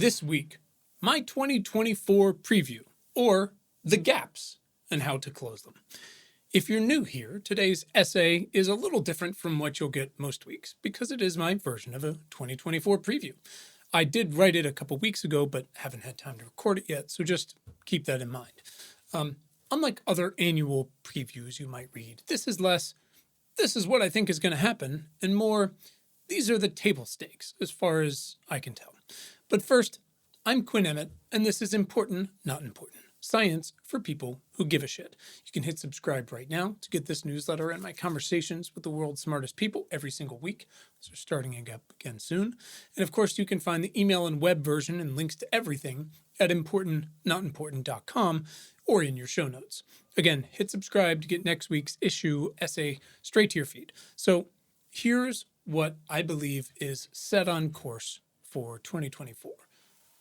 This week, my 2024 preview, or the gaps and how to close them. If you're new here, today's essay is a little different from what you'll get most weeks because it is my version of a 2024 preview. I did write it a couple weeks ago, but haven't had time to record it yet, so just keep that in mind. Unlike other annual previews you might read, this is less, this is what I think is going to happen, and more, these are the table stakes as far as I can tell. But first, I'm Quinn Emmett, and this is Important, Not Important. Science for people who give a shit. You can hit subscribe right now to get this newsletter and my conversations with the world's smartest people every single week. So starting up again soon. And of course, you can find the email and web version and links to everything at importantnotimportant.com or in your show notes. Again, hit subscribe to get next week's issue essay straight to your feed. So here's what I believe is set on course for 2024.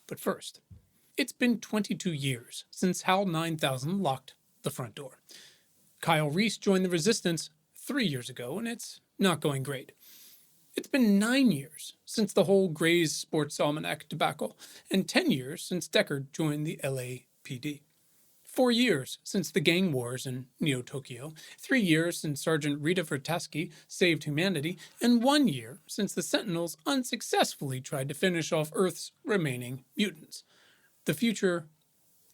But first, it's been 22 years since HAL 9000 locked the front door. Kyle Reese joined the Resistance 3 years ago, and it's not going great. It's been 9 years since the whole Gray's Sports Almanac debacle, and 10 years since Deckard joined the LAPD. 4 years since the gang wars in Neo-Tokyo, 3 years since Sergeant Rita Vertasky saved humanity, and 1 year since the Sentinels unsuccessfully tried to finish off Earth's remaining mutants. The future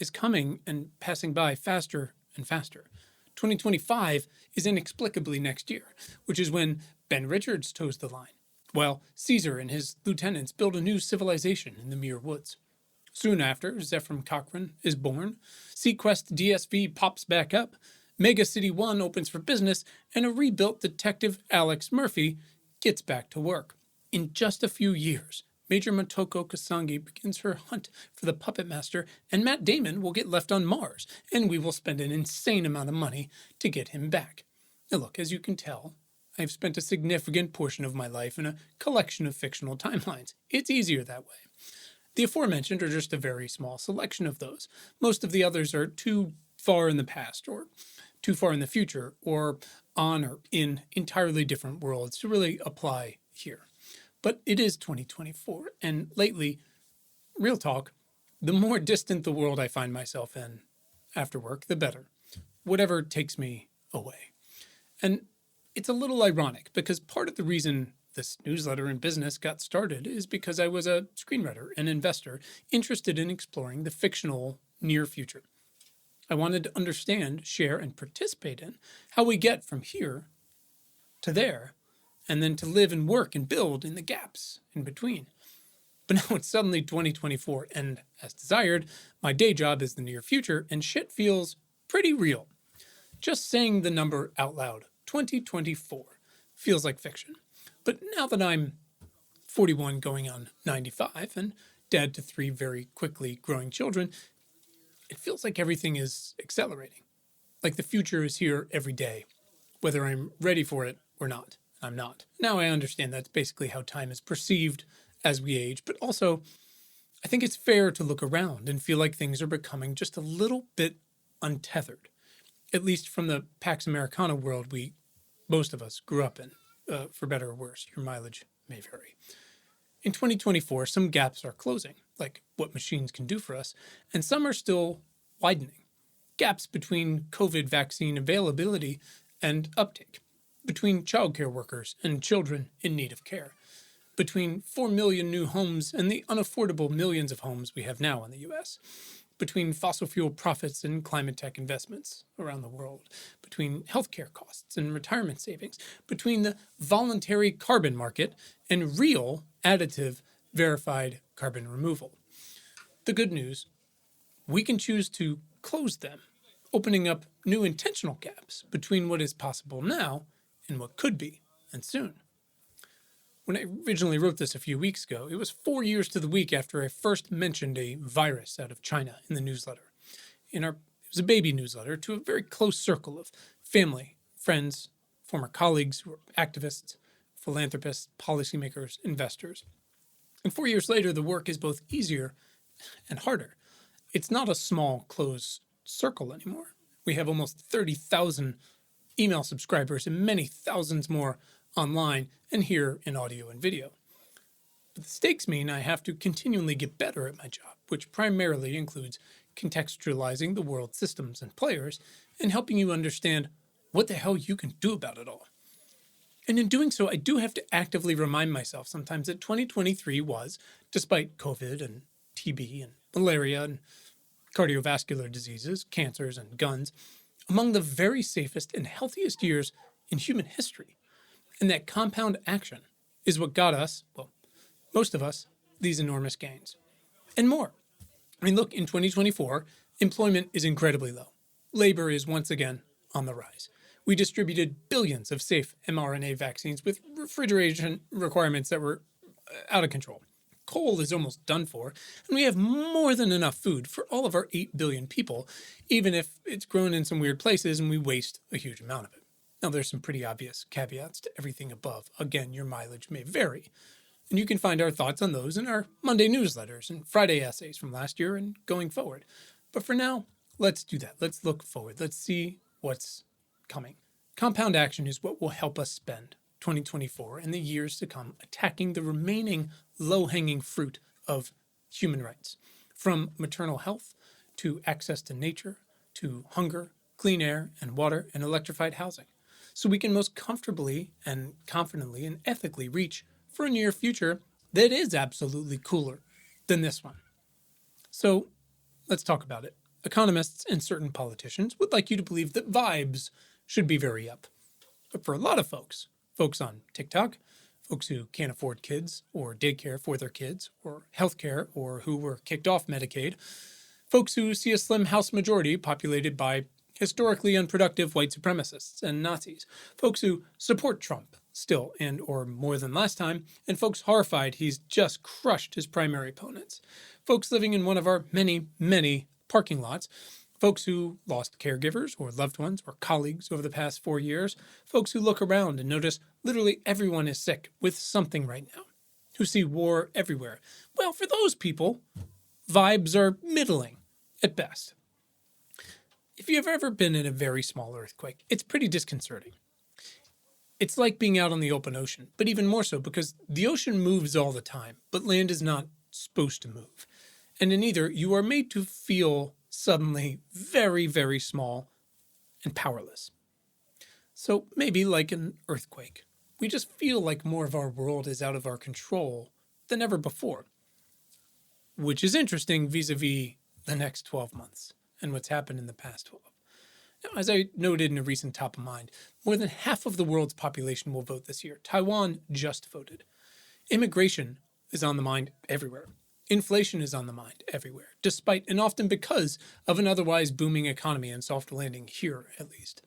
is coming and passing by faster and faster. 2025 is inexplicably next year, which is when Ben Richards toes the line, while Caesar and his lieutenants build a new civilization in the Muir Woods. Soon after, Zefram Cochrane is born, Sequest DSV pops back up, Mega City 1 opens for business, and a rebuilt Detective Alex Murphy gets back to work. In just a few years, Major Motoko Kasangi begins her hunt for the Puppet Master, and Matt Damon will get left on Mars, and we will spend an insane amount of money to get him back. Now look, as you can tell, I've spent a significant portion of my life in a collection of fictional timelines. It's easier that way. The aforementioned are just a very small selection of those. Most of the others are too far in the past, or too far in the future, or on or in entirely different worlds to really apply here. But it is 2024, and lately, real talk, the more distant the world I find myself in after work, the better. Whatever takes me away. And it's a little ironic, because part of the reason this newsletter and business got started is because I was a screenwriter and investor interested in exploring the fictional near future. I wanted to understand, share, and participate in how we get from here to there, and then to live and work and build in the gaps in between. But now it's suddenly 2024, and as desired, my day job is the near future, and shit feels pretty real. Just saying the number out loud, 2024, feels like fiction. But now that I'm 41 going on 95 and dad to 3 very quickly growing children, it feels like everything is accelerating. Like the future is here every day, whether I'm ready for it or not. I'm not. Now I understand that's basically how time is perceived as we age, but also I think it's fair to look around and feel like things are becoming just a little bit untethered, at least from the Pax Americana world most of us grew up in. For better or worse, your mileage may vary. In 2024, some gaps are closing, like what machines can do for us, and some are still widening. Gaps between COVID vaccine availability and uptake, between childcare workers and children in need of care, between 4 million new homes and the unaffordable millions of homes we have now in the US, between fossil fuel profits and climate tech investments around the world, between healthcare costs and retirement savings, between the voluntary carbon market and real additive verified carbon removal. The good news, we can choose to close them, opening up new intentional gaps between what is possible now and what could be, and soon. When I originally wrote this a few weeks ago, it was 4 years to the week after I first mentioned a virus out of China in the newsletter. It was a baby newsletter to a very close circle of family, friends, former colleagues who were activists, philanthropists, policymakers, investors. And 4 years later, the work is both easier and harder. It's not a small, closed circle anymore. We have almost 30,000 email subscribers and many thousands more online and here in audio and video. But the stakes mean I have to continually get better at my job, which primarily includes contextualizing the world's systems and players and helping you understand what the hell you can do about it all. And in doing so, I do have to actively remind myself sometimes that 2023 was, despite COVID and TB and malaria and cardiovascular diseases, cancers, and guns, among the very safest and healthiest years in human history. And that compound action is what got us, well, most of us, these enormous gains. And more. I mean, look, in 2024, employment is incredibly low. Labor is once again on the rise. We distributed billions of safe mRNA vaccines with refrigeration requirements that were out of control. Coal is almost done for, and we have more than enough food for all of our 8 billion people, even if it's grown in some weird places and we waste a huge amount of it. Now, there's some pretty obvious caveats to everything above. Again, your mileage may vary. And you can find our thoughts on those in our Monday newsletters and Friday essays from last year and going forward. But for now, let's do that. Let's look forward. Let's see what's coming. Compound action is what will help us spend 2024 and the years to come attacking the remaining low-hanging fruit of human rights, from maternal health to access to nature to hunger, clean air and water, and electrified housing, so we can most comfortably and confidently and ethically reach for a near future that is absolutely cooler than this one. So let's talk about it. Economists and certain politicians would like you to believe that vibes should be very up. But for a lot of folks on TikTok, folks who can't afford kids or daycare for their kids or healthcare or who were kicked off Medicaid, folks who see a slim House majority populated by historically unproductive white supremacists and Nazis, folks who support Trump still and or more than last time, and folks horrified he's just crushed his primary opponents, folks living in one of our many, many parking lots, folks who lost caregivers or loved ones or colleagues over the past 4 years, folks who look around and notice literally everyone is sick with something right now, who see war everywhere. Well, for those people, vibes are middling at best. If you've ever been in a very small earthquake, it's pretty disconcerting. It's like being out on the open ocean, but even more so because the ocean moves all the time, but land is not supposed to move. And in either, you are made to feel suddenly very, very small and powerless. So maybe like an earthquake, we just feel like more of our world is out of our control than ever before, which is interesting vis-a-vis the next 12 months and what's happened in the past 12. Now, as I noted in a recent Top of Mind, more than half of the world's population will vote this year. Taiwan just voted. Immigration is on the mind everywhere. Inflation is on the mind everywhere, despite and often because of an otherwise booming economy and soft landing here, at least.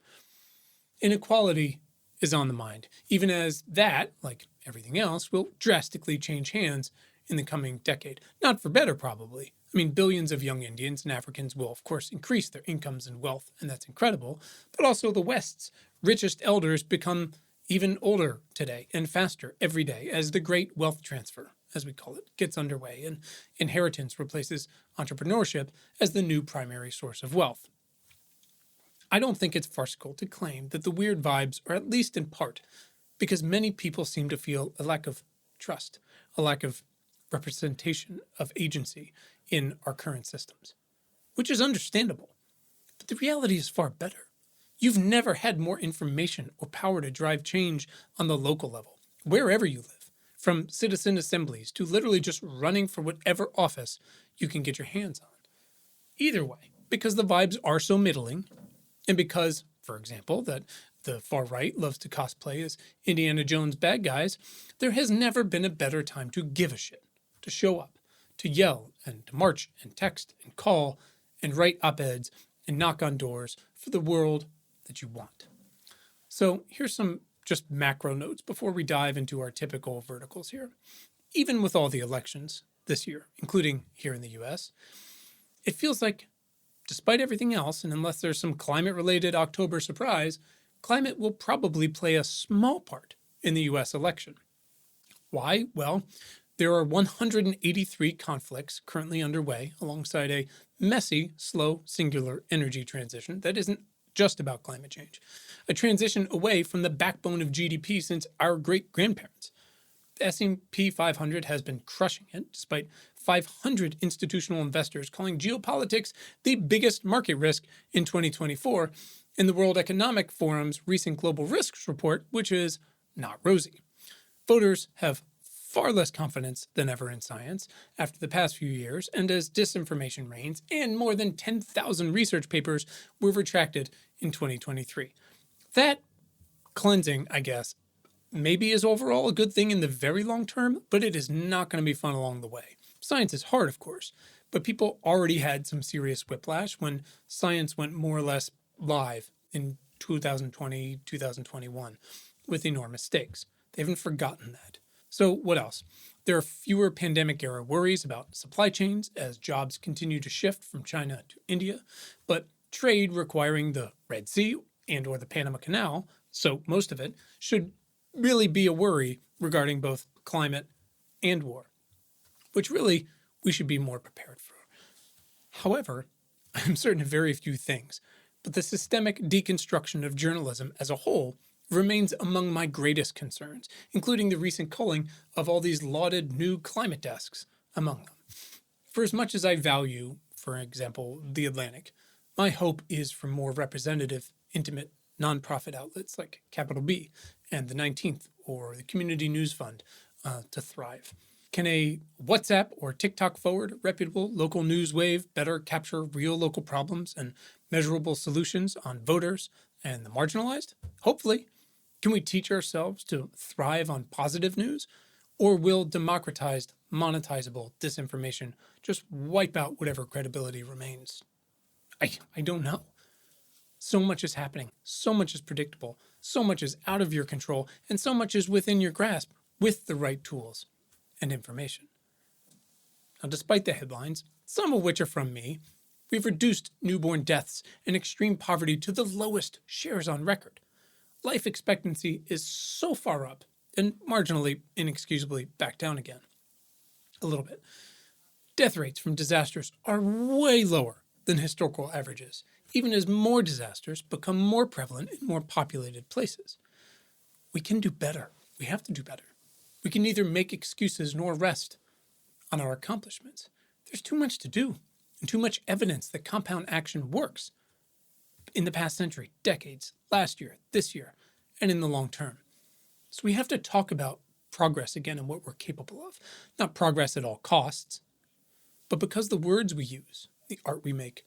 Inequality is on the mind, even as that, like everything else, will drastically change hands in the coming decade. Not for better, probably. I mean, billions of young Indians and Africans will, of course, increase their incomes and wealth, and that's incredible. But also the West's richest elders become even older today and faster every day as the great wealth transfer, as we call it, gets underway, and inheritance replaces entrepreneurship as the new primary source of wealth. I don't think it's farcical to claim that the weird vibes are at least in part because many people seem to feel a lack of trust, a lack of representation of agency in our current systems, which is understandable. But the reality is far better. You've never had more information or power to drive change on the local level, wherever you live, from citizen assemblies to literally just running for whatever office you can get your hands on. Either way, because the vibes are so middling, and because, for example, that the far right loves to cosplay as Indiana Jones bad guys, there has never been a better time to give a shit, to show up, to yell and to march and text and call and write op-eds and knock on doors for the world that you want. So here's some just macro notes before we dive into our typical verticals here. Even with all the elections this year, including here in the US, it feels like despite everything else, and unless there's some climate-related October surprise, climate will probably play a small part in the US election. Why? Well, there are 183 conflicts currently underway alongside a messy, slow, singular energy transition that isn't just about climate change, a transition away from the backbone of GDP since our great-grandparents. The S&P 500 has been crushing it, despite 500 institutional investors calling geopolitics the biggest market risk in 2024 in the World Economic Forum's recent Global Risks Report, which is not rosy. Voters have far less confidence than ever in science after the past few years, and as disinformation reigns, and more than 10,000 research papers were retracted in 2023. That cleansing, I guess, maybe is overall a good thing in the very long term, but it is not going to be fun along the way. Science is hard, of course, but people already had some serious whiplash when science went more or less live in 2020, 2021 with enormous stakes. They haven't forgotten that. So what else? There are fewer pandemic-era worries about supply chains as jobs continue to shift from China to India, but trade requiring the Red Sea and or the Panama Canal, so most of it, should really be a worry regarding both climate and war, which really we should be more prepared for. However, I'm certain of very few things, but the systemic deconstruction of journalism as a whole remains among my greatest concerns, including the recent culling of all these lauded new climate desks among them. For as much as I value, for example, The Atlantic, my hope is for more representative, intimate, nonprofit outlets like Capital B and the 19th or the Community News Fund to thrive. Can a WhatsApp or TikTok forward reputable local news wave better capture real local problems and measurable solutions on voters and the marginalized? Hopefully. Can we teach ourselves to thrive on positive news? Or will democratized, monetizable disinformation just wipe out whatever credibility remains? I don't know. So much is happening, so much is predictable, so much is out of your control, and so much is within your grasp with the right tools and information. Now, despite the headlines, some of which are from me, we've reduced newborn deaths and extreme poverty to the lowest shares on record. Life expectancy is so far up and marginally, inexcusably back down again. A little bit. Death rates from disasters are way lower than historical averages, even as more disasters become more prevalent in more populated places. We can do better. We have to do better. We can neither make excuses nor rest on our accomplishments. There's too much to do and too much evidence that compound action works in the past century, decades, last year, this year, and in the long term. So we have to talk about progress again and what we're capable of. Not progress at all costs, but because the words we use, the art we make,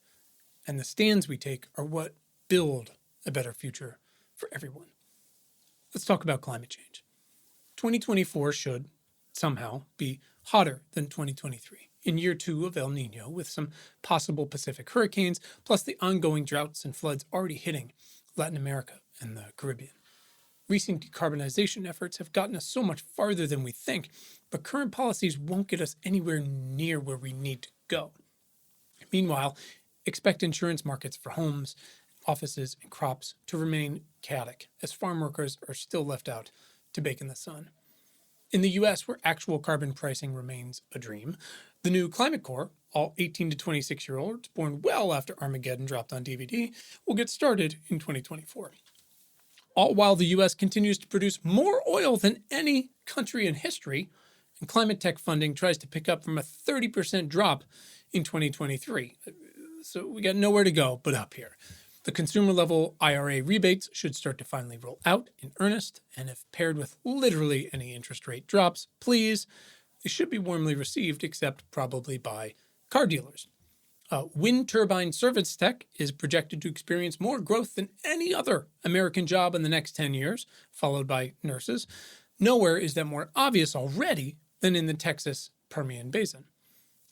and the stands we take are what build a better future for everyone. Let's talk about climate change. 2024 should somehow be hotter than 2023, in year 2 of El Nino, with some possible Pacific hurricanes, plus the ongoing droughts and floods already hitting Latin America and the Caribbean. Recent decarbonization efforts have gotten us so much farther than we think, but current policies won't get us anywhere near where we need to go. Meanwhile, expect insurance markets for homes, offices, and crops to remain chaotic, as farm workers are still left out to bake in the sun. In the US, where actual carbon pricing remains a dream, the new Climate Corps, all 18 to 26-year-olds born well after Armageddon dropped on DVD, will get started in 2024. All while the US continues to produce more oil than any country in history, and climate tech funding tries to pick up from a 30% drop in 2023. So we got nowhere to go but up here. The consumer-level IRA rebates should start to finally roll out in earnest, and if paired with literally any interest rate drops, please, they should be warmly received, except probably by car dealers. Wind turbine service tech is projected to experience more growth than any other American job in the next 10 years, followed by nurses. Nowhere is that more obvious already than in the Texas Permian Basin.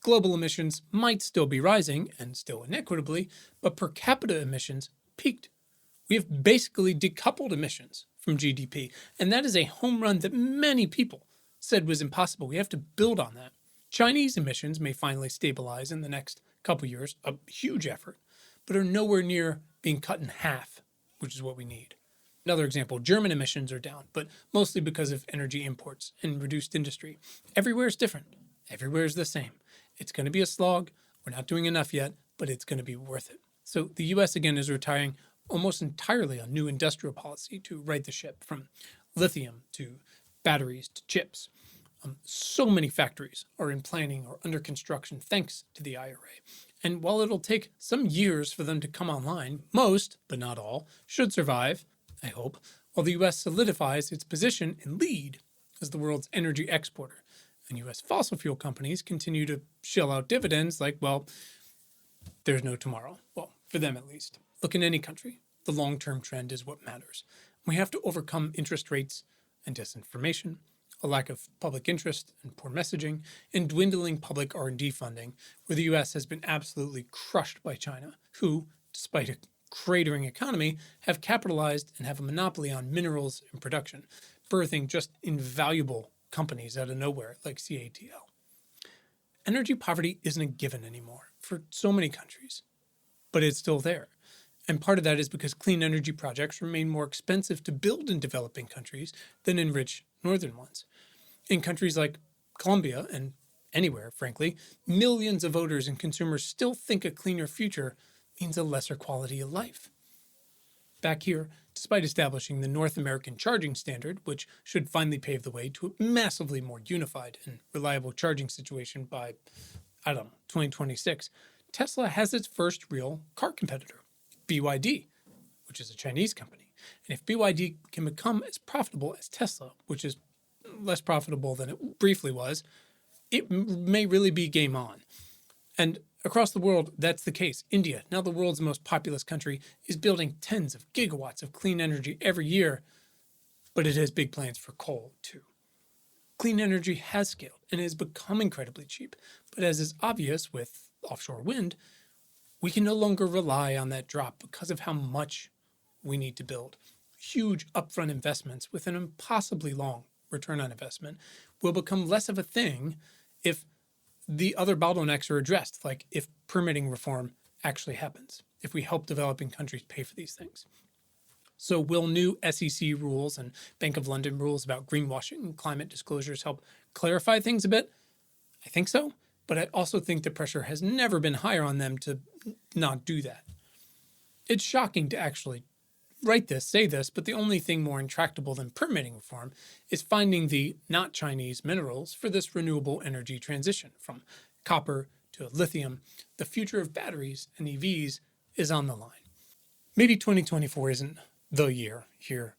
Global emissions might still be rising, and still inequitably, but per capita emissions peaked. We have basically decoupled emissions from GDP, and that is a home run that many people said was impossible. We have to build on that. Chinese emissions may finally stabilize in the next couple years, a huge effort, but are nowhere near being cut in half, which is what we need. Another example, German emissions are down, but mostly because of energy imports and reduced industry. Everywhere is different. Everywhere is the same. It's going to be a slog. We're not doing enough yet, but it's going to be worth it. So the U.S. again is retiring almost entirely on new industrial policy to right the ship, from lithium to batteries to chips. So many factories are in planning or under construction thanks to the IRA. And while it'll take some years for them to come online, most, but not all, should survive, I hope, while the US solidifies its position and lead as the world's energy exporter. And US fossil fuel companies continue to shell out dividends like, well, there's no tomorrow. Well, for them at least. Look, in any country, the long-term trend is what matters. We have to overcome interest rates and disinformation, a lack of public interest and poor messaging, and dwindling public R&D funding, where the US has been absolutely crushed by China, who, despite a cratering economy, have capitalized and have a monopoly on minerals and production, birthing just invaluable companies out of nowhere like CATL. Energy poverty isn't a given anymore for so many countries, but it's still there. And part of that is because clean energy projects remain more expensive to build in developing countries than in rich northern ones. In countries like Colombia, and anywhere, frankly, millions of voters and consumers still think a cleaner future means a lesser quality of life. Back here, despite establishing the North American charging standard, which should finally pave the way to a massively more unified and reliable charging situation by, 2026, Tesla has its first real car competitor, BYD, which is a Chinese company. And if BYD can become as profitable as Tesla, which is less profitable than it briefly was, it may really be game on. And across the world, that's the case. India, now the world's most populous country, is building tens of gigawatts of clean energy every year, but it has big plans for coal, too. Clean energy has scaled and has become incredibly cheap, but as is obvious with offshore wind, we can no longer rely on that drop because of how much we need to build. Huge upfront investments with an impossibly long return on investment will become less of a thing if the other bottlenecks are addressed, like if permitting reform actually happens, if we help developing countries pay for these things. So will new SEC rules and Bank of London rules about greenwashing and climate disclosures help clarify things a bit? I think so, but I also think the pressure has never been higher on them to not do that. It's shocking to actually write this, say this, but the only thing more intractable than permitting reform is finding the not Chinese minerals for this renewable energy transition, from copper to lithium. The future of batteries and EVs is on the line. Maybe 2024 isn't the year here,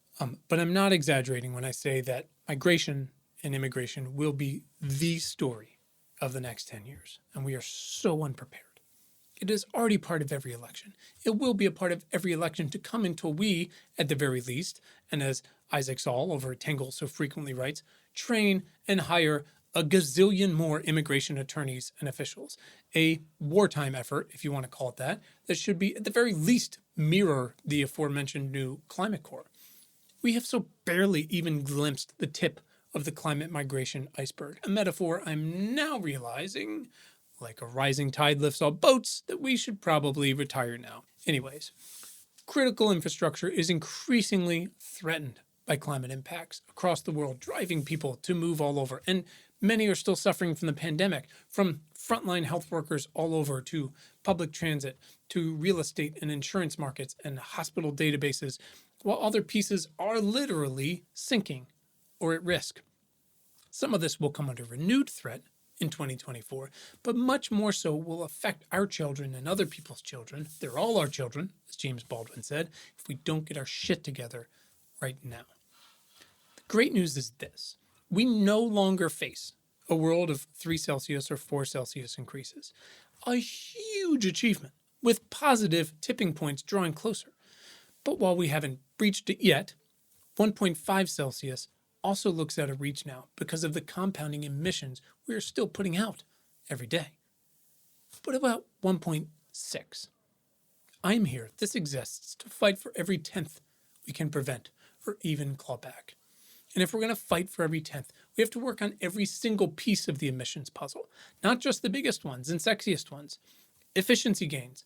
but I'm not exaggerating when I say that migration and immigration will be the story of the next 10 years, and we are so unprepared. It is already part of every election. It will be a part of every election to come until we, at the very least, and as Isaac Saul over at Tangle so frequently writes, train and hire a gazillion more immigration attorneys and officials. A wartime effort, if you want to call it that should be at the very least mirror the aforementioned new Climate Corps. We have so barely even glimpsed the tip of the climate migration iceberg, a metaphor I'm now realizing, like a rising tide lifts all boats, that we should probably retire now. Anyways, critical infrastructure is increasingly threatened by climate impacts across the world, driving people to move all over. And many are still suffering from the pandemic, from frontline health workers all over to public transit, to real estate and insurance markets and hospital databases, while other pieces are literally sinking or at risk. Some of this will come under renewed threat in 2024, but much more so will affect our children and other people's children. They're all our children, as James Baldwin said, if we don't get our shit together right now. The great news is this. We no longer face a world of 3 Celsius or 4 Celsius increases. A huge achievement, with positive tipping points drawing closer. But while we haven't breached it yet, 1.5 Celsius also looks out of reach now because of the compounding emissions we are still putting out every day. What about 1.6? I'm here, this exists, to fight for every 10th we can prevent or even claw back. And if we're going to fight for every 10th, we have to work on every single piece of the emissions puzzle, not just the biggest ones and sexiest ones. Efficiency gains,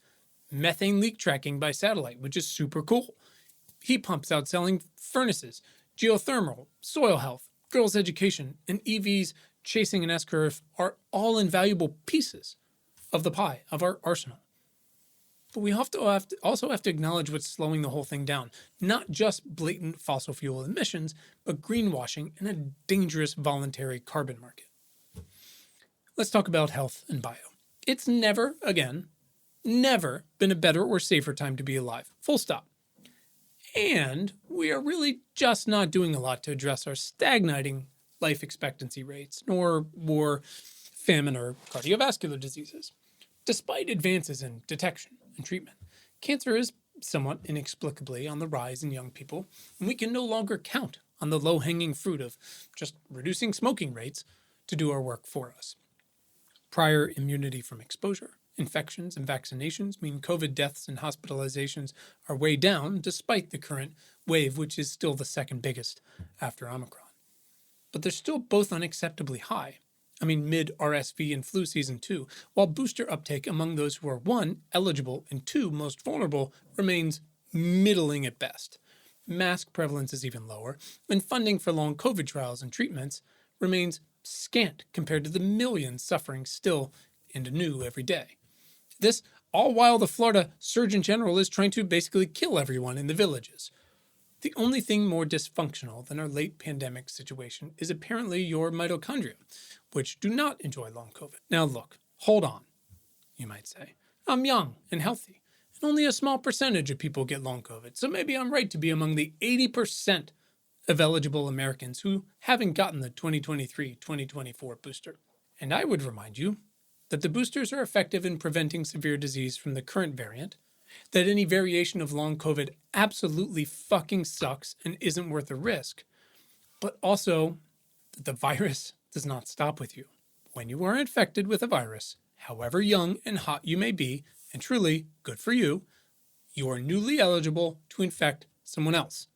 methane leak tracking by satellite, which is super cool. Heat pumps outselling furnaces, geothermal, soil health, girls' education, and EVs chasing an S-curve are all invaluable pieces of the pie of our arsenal. But we also have to acknowledge what's slowing the whole thing down. Not just blatant fossil fuel emissions, but greenwashing and a dangerous voluntary carbon market. Let's talk about health and bio. It's never, again, never been a better or safer time to be alive. Full stop. And we are really just not doing a lot to address our stagnating life expectancy rates, nor war, famine, or cardiovascular diseases. Despite advances in detection and treatment, cancer is somewhat inexplicably on the rise in young people, and we can no longer count on the low-hanging fruit of just reducing smoking rates to do our work for us. Prior immunity from exposure, infections, and vaccinations mean COVID deaths and hospitalizations are way down despite the current wave, which is still the second biggest after Omicron. But they're still both unacceptably high. I mean, mid-RSV and flu season 2, while booster uptake among those who are 1, eligible, and 2, most vulnerable, remains middling at best. Mask prevalence is even lower, and funding for long COVID trials and treatments remains scant compared to the millions suffering still and anew every day. This all while the Florida Surgeon General is trying to basically kill everyone in the villages. The only thing more dysfunctional than our late pandemic situation is apparently your mitochondria, which do not enjoy long COVID. Now look, hold on, you might say. I'm young and healthy, and only a small percentage of people get long COVID, so maybe I'm right to be among the 80% of eligible Americans who haven't gotten the 2023-2024 booster. And I would remind you that the boosters are effective in preventing severe disease from the current variant, that any variation of long COVID absolutely fucking sucks and isn't worth the risk, but also that the virus does not stop with you. When you are infected with a virus, however young and hot you may be, and truly good for you, you are newly eligible to infect someone else,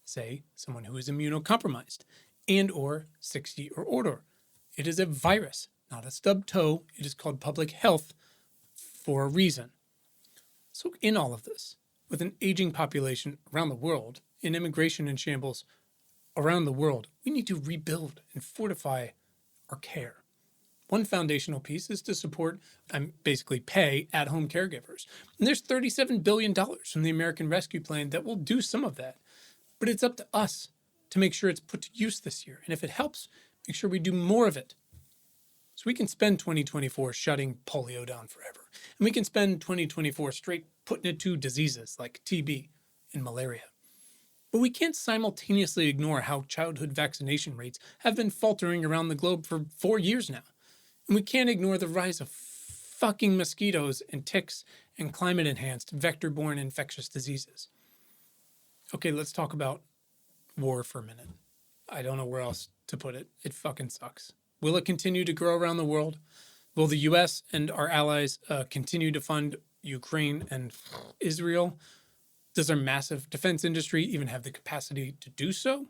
say someone who is immunocompromised and or 60 or older. It is a virus, not a stub toe. It is called public health for a reason. So in all of this, with an aging population around the world, in immigration in shambles around the world, we need to rebuild and fortify our care. One foundational piece is to support and basically pay at-home caregivers. And there's $37 billion from the American Rescue Plan that will do some of that. But it's up to us to make sure it's put to use this year. And if it helps, make sure we do more of it. So we can spend 2024 shutting polio down forever. And we can spend 2024 straight putting it to diseases like TB and malaria. But we can't simultaneously ignore how childhood vaccination rates have been faltering around the globe for 4 years now. And we can't ignore the rise of fucking mosquitoes and ticks and climate-enhanced vector-borne infectious diseases. Okay, let's talk about war for a minute. I don't know where else to put it. It fucking sucks. Will it continue to grow around the world? Will the U.S. and our allies continue to fund Ukraine and Israel? Does our massive defense industry even have the capacity to do so?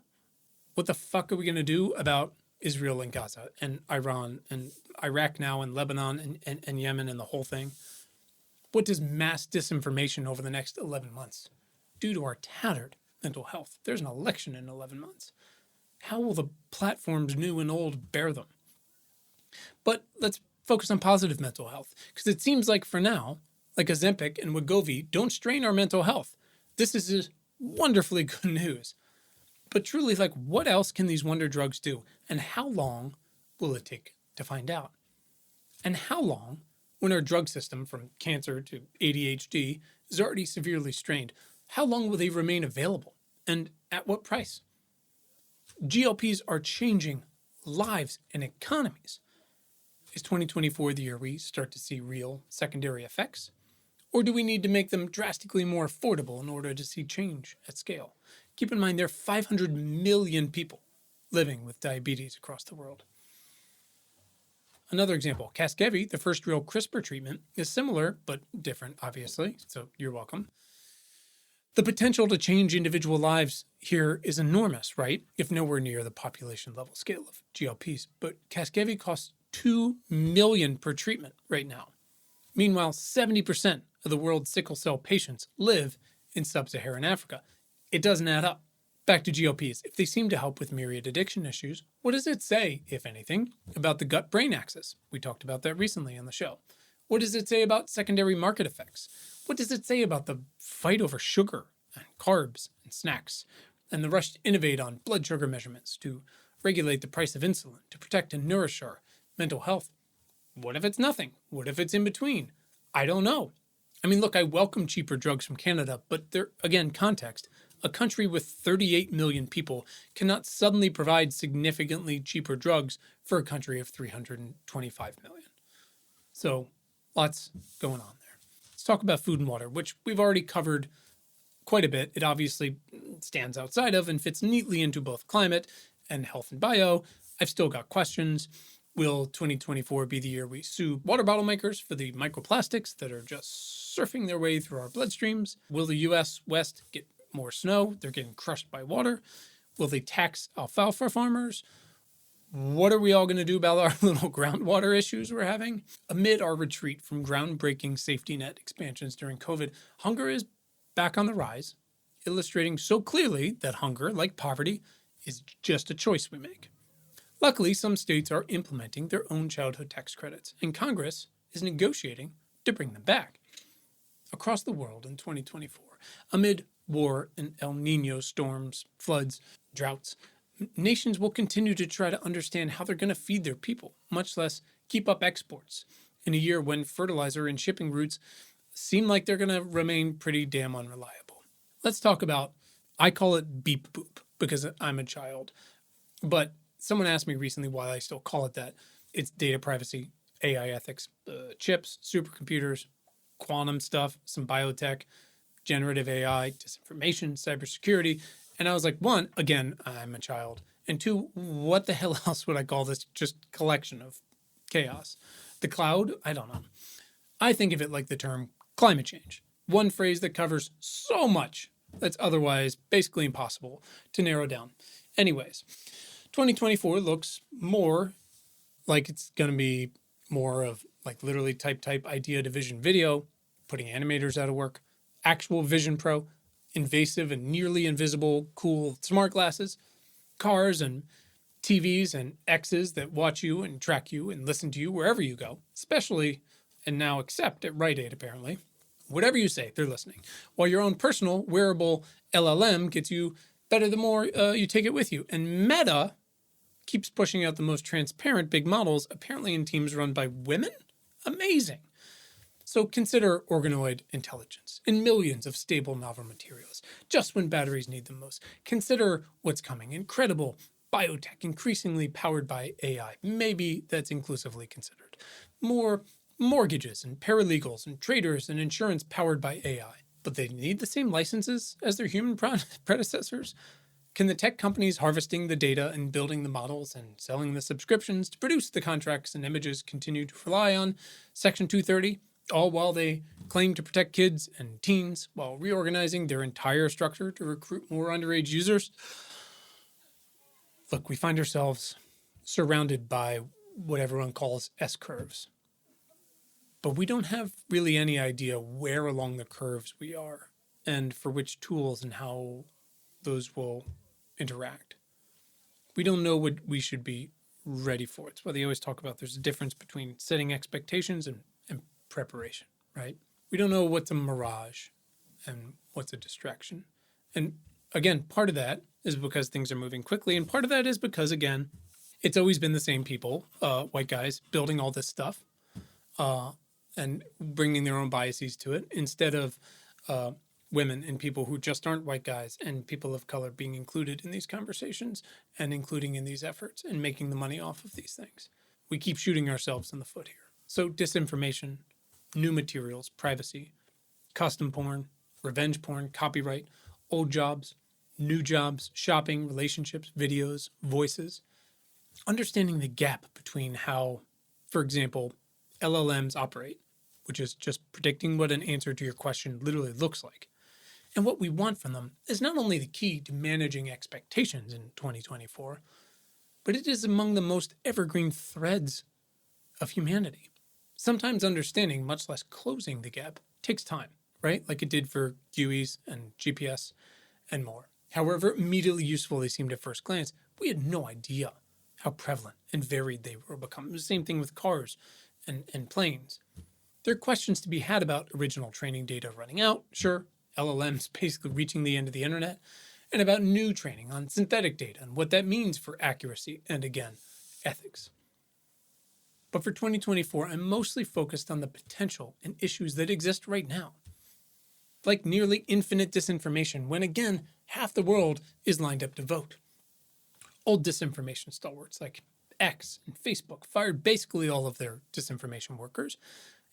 What the fuck are we going to do about Israel and Gaza and Iran and Iraq now and Lebanon and Yemen and the whole thing? What does mass disinformation over the next 11 months do to our tattered mental health? There's an election in 11 months. How will the platforms new and old bear them? But let's focus on positive mental health, because it seems like for now, like Ozempic and Wegovy don't strain our mental health. This is just wonderfully good news. But truly, like, what else can these wonder drugs do? And how long will it take to find out? And how long, when our drug system from cancer to ADHD is already severely strained, how long will they remain available? And at what price? GLPs are changing lives and economies. Is 2024 the year we start to see real secondary effects? Or do we need to make them drastically more affordable in order to see change at scale? Keep in mind there are 500 million people living with diabetes across the world. Another example, Casgevy, the first real CRISPR treatment, is similar, but different, obviously, so you're welcome. The potential to change individual lives here is enormous, right? If nowhere near the population level scale of GLPs. But Casgevy costs $2 million per treatment right now. Meanwhile, 70% of the world's sickle cell patients live in sub-Saharan Africa. It doesn't add up. Back to GLPs. If they seem to help with myriad addiction issues, what does it say, if anything, about the gut-brain axis? We talked about that recently on the show. What does it say about secondary market effects? What does it say about the fight over sugar and carbs and snacks and the rush to innovate on blood sugar measurements to regulate the price of insulin to protect and nourish our mental health? What if it's nothing? What if it's in between? I don't know. I mean, look, I welcome cheaper drugs from Canada, but there, again, context. A country with 38 million people cannot suddenly provide significantly cheaper drugs for a country of 325 million. So, lots going on there. Let's talk about food and water, which we've already covered quite a bit. It obviously stands outside of and fits neatly into both climate and health and bio. I've still got questions. Will 2024 be the year we sue water bottle makers for the microplastics that are just surfing their way through our bloodstreams? Will the US West get more snow? They're getting crushed by water. Will they tax alfalfa farmers? What are we all going to do about our little groundwater issues we're having? Amid our retreat from groundbreaking safety net expansions during COVID, hunger is back on the rise, illustrating so clearly that hunger, like poverty, is just a choice we make. Luckily, some states are implementing their own childhood tax credits, and Congress is negotiating to bring them back. Across the world in 2024, amid war and El Nino storms, floods, droughts, nations will continue to try to understand how they're going to feed their people, much less keep up exports, in a year when fertilizer and shipping routes seem like they're going to remain pretty damn unreliable. Let's talk about, I call it beep boop because I'm a child, but someone asked me recently why I still call it that. It's data privacy, AI ethics, chips, supercomputers, quantum stuff, some biotech, generative AI, disinformation, cybersecurity. And I was like, one, again, I'm a child. And two, what the hell else would I call this just collection of chaos? The cloud? I don't know. I think of it like the term climate change. One phrase that covers so much that's otherwise basically impossible to narrow down. Anyways, 2024 looks more like it's going to be more of like literally type idea to vision video, putting animators out of work, actual Vision Pro, invasive and nearly invisible cool smart glasses, cars and TVs and X's that watch you and track you and listen to you wherever you go, especially and now accept at Rite Aid apparently. Whatever you say, they're listening. While your own personal wearable LLM gets you better the more you take it with you. And Meta keeps pushing out the most transparent big models, apparently in teams run by women? Amazing. So consider organoid intelligence in millions of stable novel materials, just when batteries need them most. Consider what's coming, incredible biotech increasingly powered by AI. Maybe that's inclusively considered. More mortgages and paralegals and traders and insurance powered by AI. But they need the same licenses as their human predecessors? Can the tech companies harvesting the data and building the models and selling the subscriptions to produce the contracts and images continue to rely on Section 230, all while they claim to protect kids and teens while reorganizing their entire structure to recruit more underage users? Look, we find ourselves surrounded by what everyone calls S-curves. But we don't have really any idea where along the curves we are and for which tools and how those will interact. We don't know what we should be ready for. It's why they always talk about there's a difference between setting expectations and preparation, right? We don't know what's a mirage and what's a distraction. And again, part of that is because things are moving quickly. And part of that is because, again, it's always been the same people, white guys, building all this stuff and bringing their own biases to it instead of women and people who just aren't white guys and people of color being included in these conversations and including in these efforts and making the money off of these things. We keep shooting ourselves in the foot here. So disinformation, new materials, privacy, custom porn, revenge porn, copyright, old jobs, new jobs, shopping, relationships, videos, voices. Understanding the gap between how, for example, LLMs operate, which is just predicting what an answer to your question literally looks like, and what we want from them is not only the key to managing expectations in 2024, but it is among the most evergreen threads of humanity. Sometimes understanding, much less closing the gap, takes time, right? Like it did for GUIs and GPS and more. However immediately useful they seemed at first glance, we had no idea how prevalent and varied they were becoming. The same thing with cars and planes. There are questions to be had about original training data running out, sure, LLMs basically reaching the end of the internet, and about new training on synthetic data and what that means for accuracy and, again, ethics. But for 2024, I'm mostly focused on the potential and issues that exist right now. Like nearly infinite disinformation when, again, half the world is lined up to vote. Old disinformation stalwarts like X and Facebook fired basically all of their disinformation workers,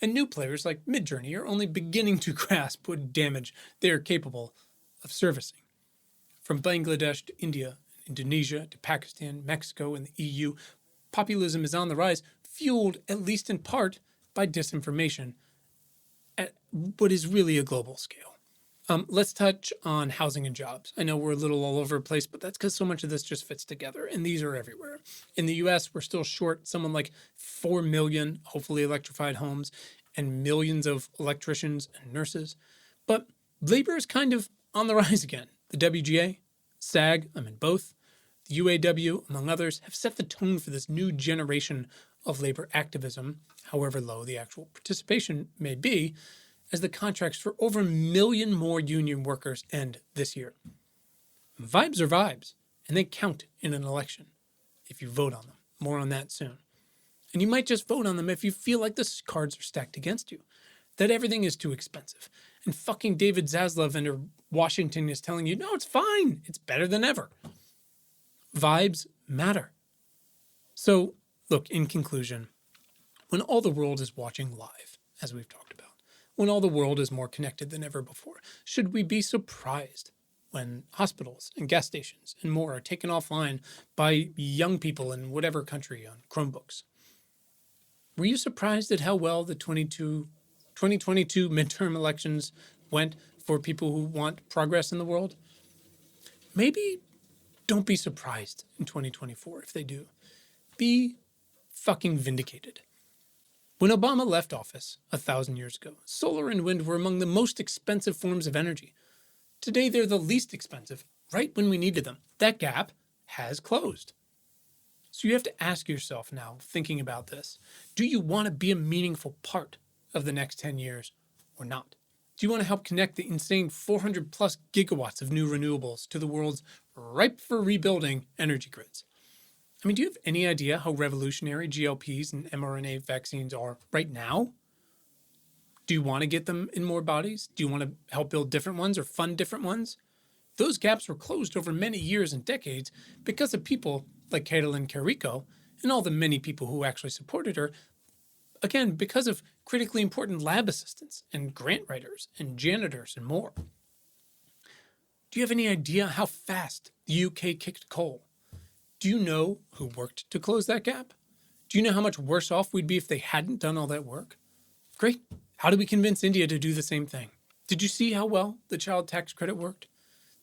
and new players like Midjourney are only beginning to grasp what damage they are capable of servicing. From Bangladesh to India, Indonesia to Pakistan, Mexico, and the EU, populism is on the rise, fueled at least in part by disinformation at what is really a global scale. Let's touch on housing and jobs. I know we're a little all over the place, but that's because so much of this just fits together, and these are everywhere. In the US, we're still short something like 4 million, hopefully electrified homes, and millions of electricians and nurses. But labor is kind of on the rise again. The WGA, SAG, I'm in both, the UAW, among others, have set the tone for this new generation of labor activism, however low the actual participation may be, as the contracts for over 1 million more union workers end this year. Vibes are vibes, and they count in an election if you vote on them. More on that soon. And you might just vote on them if you feel like the cards are stacked against you, that everything is too expensive. And fucking David Zaslav and Washington is telling you, no, it's fine. It's better than ever. Vibes matter. So, look, in conclusion, when all the world is watching live, as we've talked about, when all the world is more connected than ever before, should we be surprised when hospitals and gas stations and more are taken offline by young people in whatever country on Chromebooks? Were you surprised at how well the 2022 midterm elections went for people who want progress in the world? Maybe don't be surprised in 2024 if they do. Be fucking vindicated. When Obama left office 1,000 years ago, solar and wind were among the most expensive forms of energy. Today, they're the least expensive, right when we needed them. That gap has closed. So you have to ask yourself now, thinking about this, do you want to be a meaningful part of the next 10 years or not? Do you want to help connect the insane 400 plus gigawatts of new renewables to the world's ripe for rebuilding energy grids? I mean, do you have any idea how revolutionary GLPs and mRNA vaccines are right now? Do you want to get them in more bodies? Do you want to help build different ones or fund different ones? Those gaps were closed over many years and decades because of people like Katalin Karikó and all the many people who actually supported her. Again, because of critically important lab assistants and grant writers and janitors and more. Do you have any idea how fast the UK kicked coal? Do you know who worked to close that gap? Do you know how much worse off we'd be if they hadn't done all that work? Great. How do we convince India to do the same thing? Did you see how well the child tax credit worked?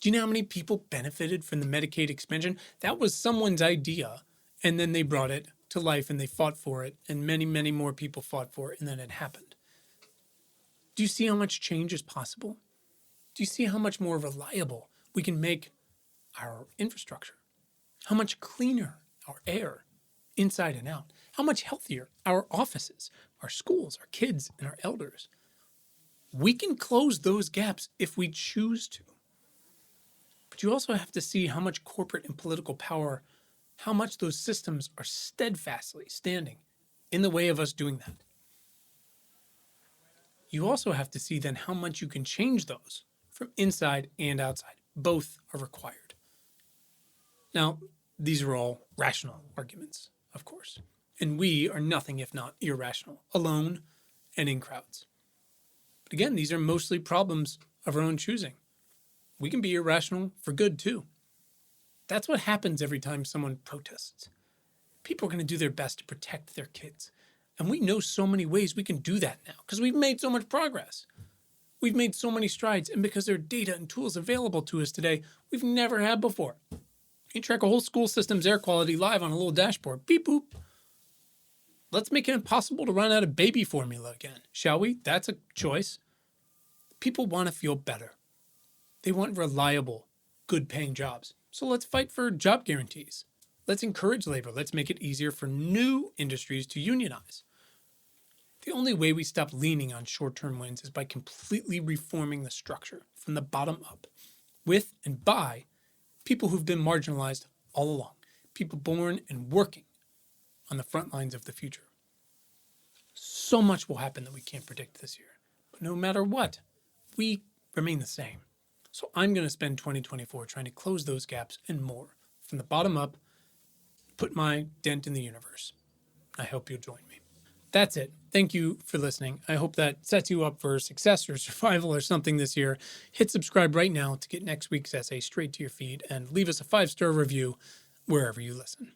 Do you know how many people benefited from the Medicaid expansion? That was someone's idea, and then they brought it to life and they fought for it, and many, many more people fought for it, and then it happened. Do you see how much change is possible? Do you see how much more reliable we can make our infrastructure? How much cleaner our air, inside and out? How much healthier our offices, our schools, our kids, and our elders? We can close those gaps if we choose to. But you also have to see how much corporate and political power, how much those systems are steadfastly standing in the way of us doing that. You also have to see then how much you can change those from inside and outside. Both are required. Now, these are all rational arguments, of course, and we are nothing if not irrational, alone and in crowds. But again, these are mostly problems of our own choosing. We can be irrational for good too. That's what happens every time someone protests. People are going to do their best to protect their kids. And we know so many ways we can do that now because we've made so much progress. We've made so many strides, and because there are data and tools available to us today we've never had before. You track a whole school system's air quality live on a little dashboard. Beep boop. Let's make it impossible to run out of baby formula again, shall we? That's a choice. People want to feel better. They want reliable, good-paying jobs. So let's fight for job guarantees. Let's encourage labor. Let's make it easier for new industries to unionize. The only way we stop leaning on short-term wins is by completely reforming the structure from the bottom up, with and by people who've been marginalized all along, people born and working on the front lines of the future. So much will happen that we can't predict this year, but no matter what, we remain the same. So I'm going to spend 2024 trying to close those gaps and more, from the bottom up, put my dent in the universe. I hope you'll join me. That's it. Thank you for listening. I hope that sets you up for success or survival or something this year. Hit subscribe right now to get next week's essay straight to your feed, and leave us a 5-star review wherever you listen.